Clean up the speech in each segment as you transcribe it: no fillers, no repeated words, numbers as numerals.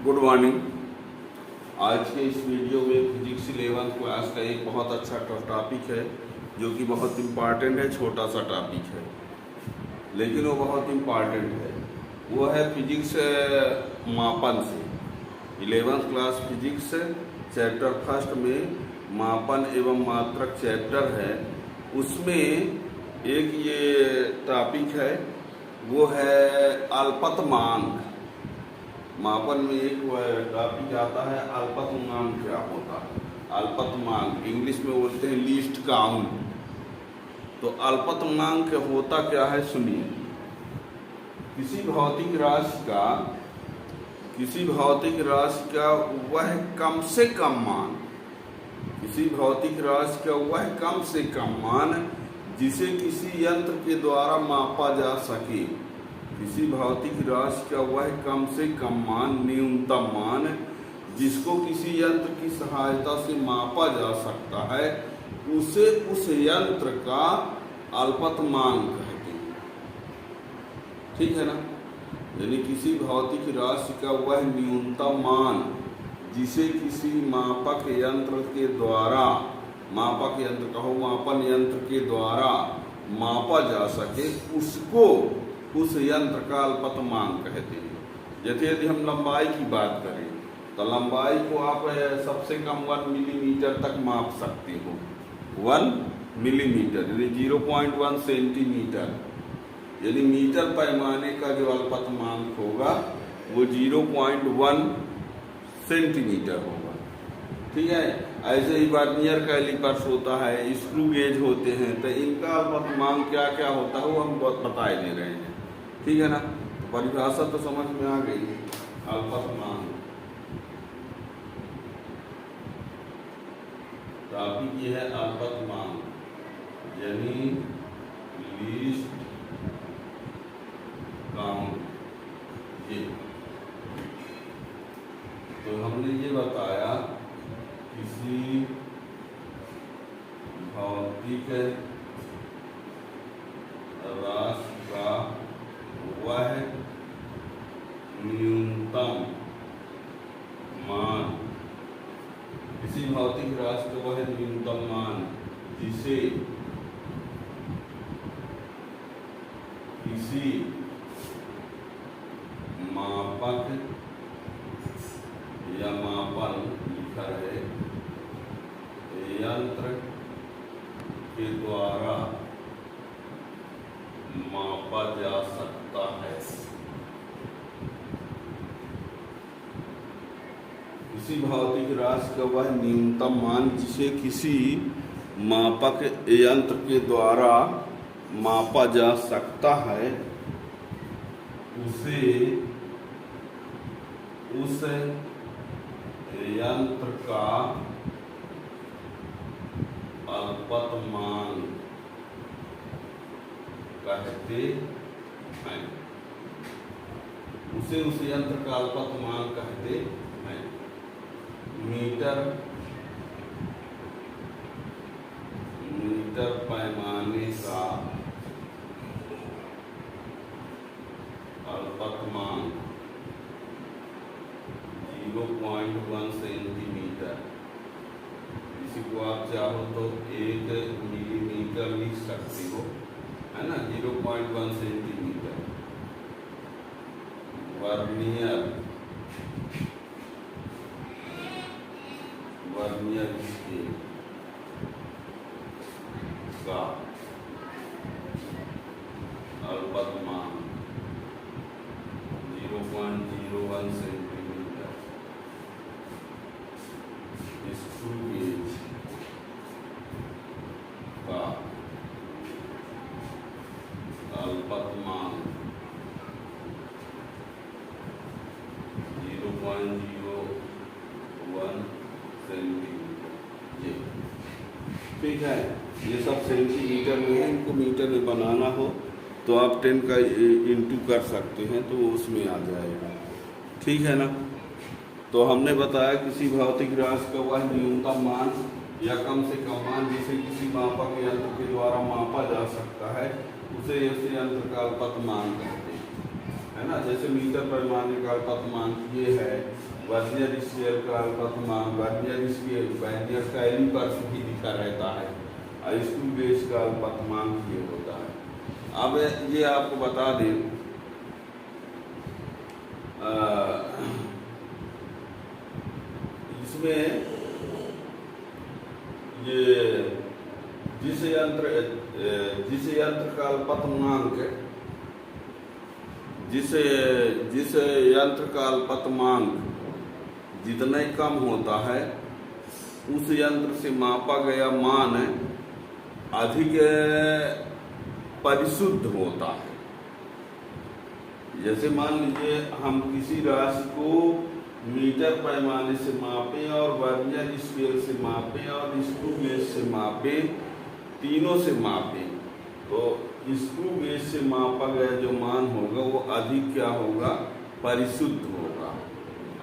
Good morning. आज के इस वीडियो में फिजिक्स 11th क्लास का एक बहुत अच्छा टॉपिक है जो कि बहुत इम्पॉर्टेंट है। छोटा सा टॉपिक है लेकिन वो बहुत इम्पॉर्टेंट है। वो है फिजिक्स मापन से। 11th class physics chapter first में मापन एवं मात्रक चैप्टर है। उसमें एक ये टॉपिक है, वो है अल्पतमांक। मापन में एक टॉपिक आता है अल्पतमांक। क्या होता है अल्पतमांक? इंग्लिश में बोलते हैं लीस्ट काउंट। तो अल्पतमांक होता क्या है सुनिए। किसी भौतिक राशि का वह कम से कम मान, किसी भौतिक राशि का वह कम से कम मान जिसे किसी यंत्र के द्वारा मापा जा सके। किसी भौतिक राशि का वह कम से कम मान, न्यूनतम मान जिसको किसी यंत्र की सहायता से मापा जा सकता है, उसे उस यंत्र का अल्पतमांक कहते हैं। ठीक है ना? यानी किसी भौतिक राशि का वह न्यूनतम मान जिसे किसी मापक यंत्र के द्वारा, मापक यंत्र कहो, मापन यंत्र के द्वारा मापा जा सके, उसको उस यंत्र का अल्पतमांक कहते हैं। जैसे यदि हम लंबाई की बात करें तो लंबाई को आप सबसे कम 1 मिलीमीटर तक माप सकते हो। 1 मिलीमीटर यानी 0.1 सेंटीमीटर। यानी मीटर पैमाने का जो अल्पतमांक होगा वो 0.1 सेंटीमीटर होगा। ठीक है? ऐसे ही वर्नियर कैलिपर्स होता है, स्क्रू गेज होते हैं, तो इनका अल्पतमांक क्या क्या होता है वो हम बताए दे रहे हैं। ठीक है ना? तो परिभाषा तो समझ में आ गई। अल्पतमांक टॉपिक ये है अल्पतमांक यानी लीस्ट काउंट। ये तो हमने ये बताया किसी भौतिक राशि का वह न्यूनतम मान, किसी भौतिक राशि का वह न्यूनतम मान जिसे किसी मापक या मापन लिखा है यंत्र के द्वारा मापा जा सकता है। किसी भौतिक राशि का वह न्यूनतम मान जिसे किसी मापक यंत्र के द्वारा मापा जा सकता है, उसे उस यंत्र का अल्पतमांक कहते हैं। उसे उस यंत्र का अल्पतमांक कहते हैं। मीटर पैमाने का अल्पतमांक 0.1 सेंटीमीटर। इसी को आप चाहो तो 1 मिलीमीटर लिख सकते हो, है ना? 0.1 सेंटीमीटर। वर्नियर स्केल का अल्पतमांक 0.01 सेंटीमीटर। स्क्रू गेज का अल्पतमांक 0.01 सेंटीमीटर। ये ठीक है? ये सब सेंटीमीटर में है। इनको मीटर में बनाना हो तो आप 10 का इंटू कर सकते हैं तो वो उसमें आ जाएगा। ठीक है ना? तो हमने बताया किसी भौतिक राशि का वह न्यूनतम मान या कम से कम मान जिसे किसी मापक यंत्र के द्वारा मापा जा सकता है, उसे इस यंत्र का अल्पतमांक कहते हैं। है ना? जैसे मीटर पैमाने का अल्पतमांक ये है वर्नियर स्केल का अल्पतमांक, वर्नियर स्केल वर्नियर कैलिपर्स भी लिखा रहता है और स्क्रू गेज का अल्पतमांक ये होता है। अब ये आपको बता दें, इसमें ये जिस यंत्र का अल्पतमांक जितने कम होता है उस यंत्र से मापा गया मान अधिक परिशुद्ध होता है। जैसे मान लीजिए हम किसी राशि को मीटर पैमाने से मापें और वर्नियर स्केल से मापें और स्क्रू गेज से मापें, तीनों से मापें, तो स्क्रू गेज से मापा गया जो मान होगा वो अधिक क्या होगा, परिशुद्ध होगा,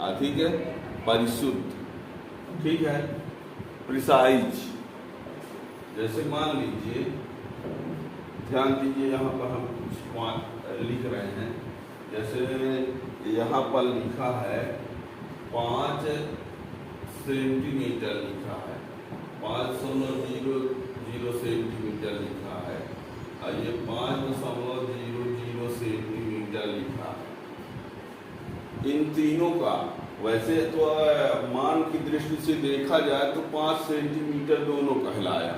अधिक परिशुद्ध, ठीक है, प्रिसाइज। जैसे मान लीजिए, ध्यान दीजिए, यहाँ पर हम कुछ लिख रहे हैं। जैसे यहाँ पर लिखा है 5 सेंटीमीटर लिखा है, 5.00 सेंटीमीटर लिखा है और ये 5.00 सेंटीमीटर लिखा है। इन तीनों का वैसे तो मान की दृष्टि से देखा जाए तो 5 सेंटीमीटर दोनों कहलाया।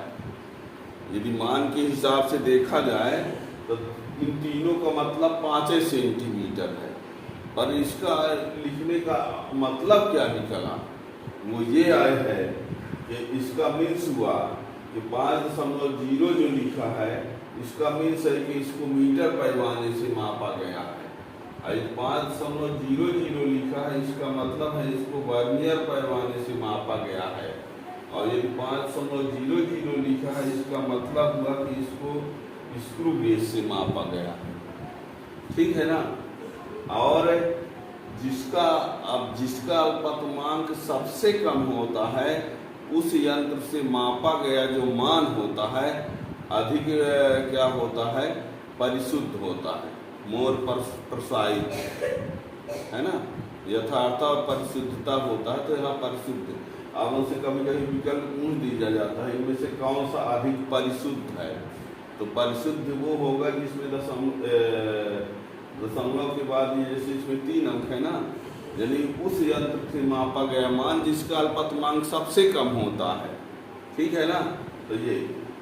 यदि मान के हिसाब से देखा जाए तो इन तीनों का मतलब 5 सेंटीमीटर है, पर इसका लिखने का मतलब क्या निकला, वो ये आया है कि इसका मीन्स हुआ कि 5.0 जो लिखा है इसका मीन्स है कि इसको मीटर पैमाने से मापा गया है, और 5.00 लिखा है इसका मतलब है इसको वर्नियर पैमाने से मापा गया है, और ये 5.00 लिखा है इसका मतलब हुआ कि इसको स्क्रू गेज से मापा गया है, ठीक है ना। और जिसका अल्पतमांक सबसे कम होता है उस यंत्र से मापा गया जो मान होता है अधिक क्या होता है, परिशुद्ध होता है, मोर प्रिसाइज, है ना। यथार्थ और परिशुद्धता होता है, तो यहाँ परिशुद्ध। अब उनसे कभी कभी विकल्प पूछ दिया जाता है इनमें से कौन सा अधिक परिशुद्ध है, तो परिशुद्ध वो होगा जिसमें दशमलव के बाद ये जैसे इसमें 3 अंक है ना, यानी उस यंत्र से मापा गया मान जिसका अल्पतमांक सबसे कम होता है, ठीक है ना।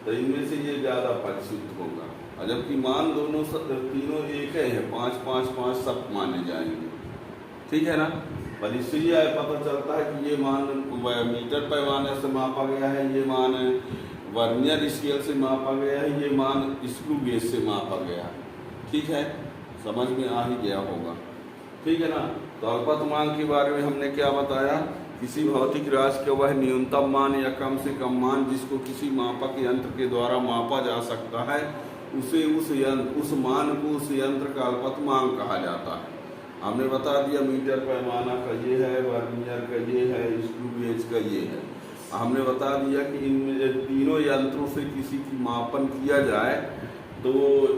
तो इनमें से ये ज़्यादा परिशुद्ध होगा, और जबकि मान तीनों एक है, 5, 5, 5 सब माने जाएंगे, ठीक है ना। पर इससे ये पता चलता है कि ये मान मीटर पैमाने से मापा गया है, ये मान वर्नियर स्केल से मापा गया है, ये मान स्क्रू गेज से मापा गया है, ठीक है, समझ में आ ही गया होगा, ठीक है ना। तो अल्पतमांक के बारे में हमने क्या बताया, किसी भौतिक राशि का वह न्यूनतम मान या कम से कम मान जिसको किसी मापक यंत्र के द्वारा मापा जा सकता है उसे उस मान को उस यंत्र का अल्पतमांक कहा जाता है। हमने बता दिया मीटर पैमाना का ये है, वर्नियर का ये है, स्क्रू गेज का ये है। हमने बता दिया कि इन तीनों यंत्रों से किसी की मापन किया जाए तो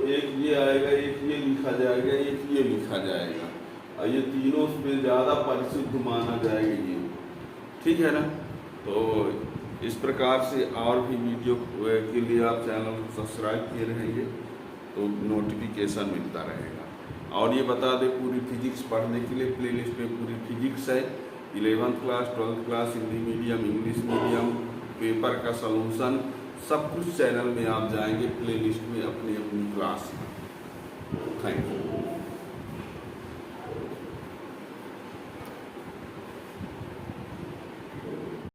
एक ये आएगा, एक ये लिखा जाएगा, एक ये लिखा जाएगा, और ये तीनों में ज़्यादा परिशुद्ध माना जाएगा ये, ठीक है ना। तो इस प्रकार से और भी वीडियो के लिए आप चैनल को सब्सक्राइब किए रहेंगे तो नोटिफिकेशन मिलता रहेगा। और ये बता दें, पूरी फिजिक्स पढ़ने के लिए प्लेलिस्ट में पूरी फिजिक्स है, 11th class, 12th class, Hindi medium, English medium, paper का सलूशन, सब कुछ चैनल में आप जाएंगे प्लेलिस्ट में अपनी क्लास। Thank you.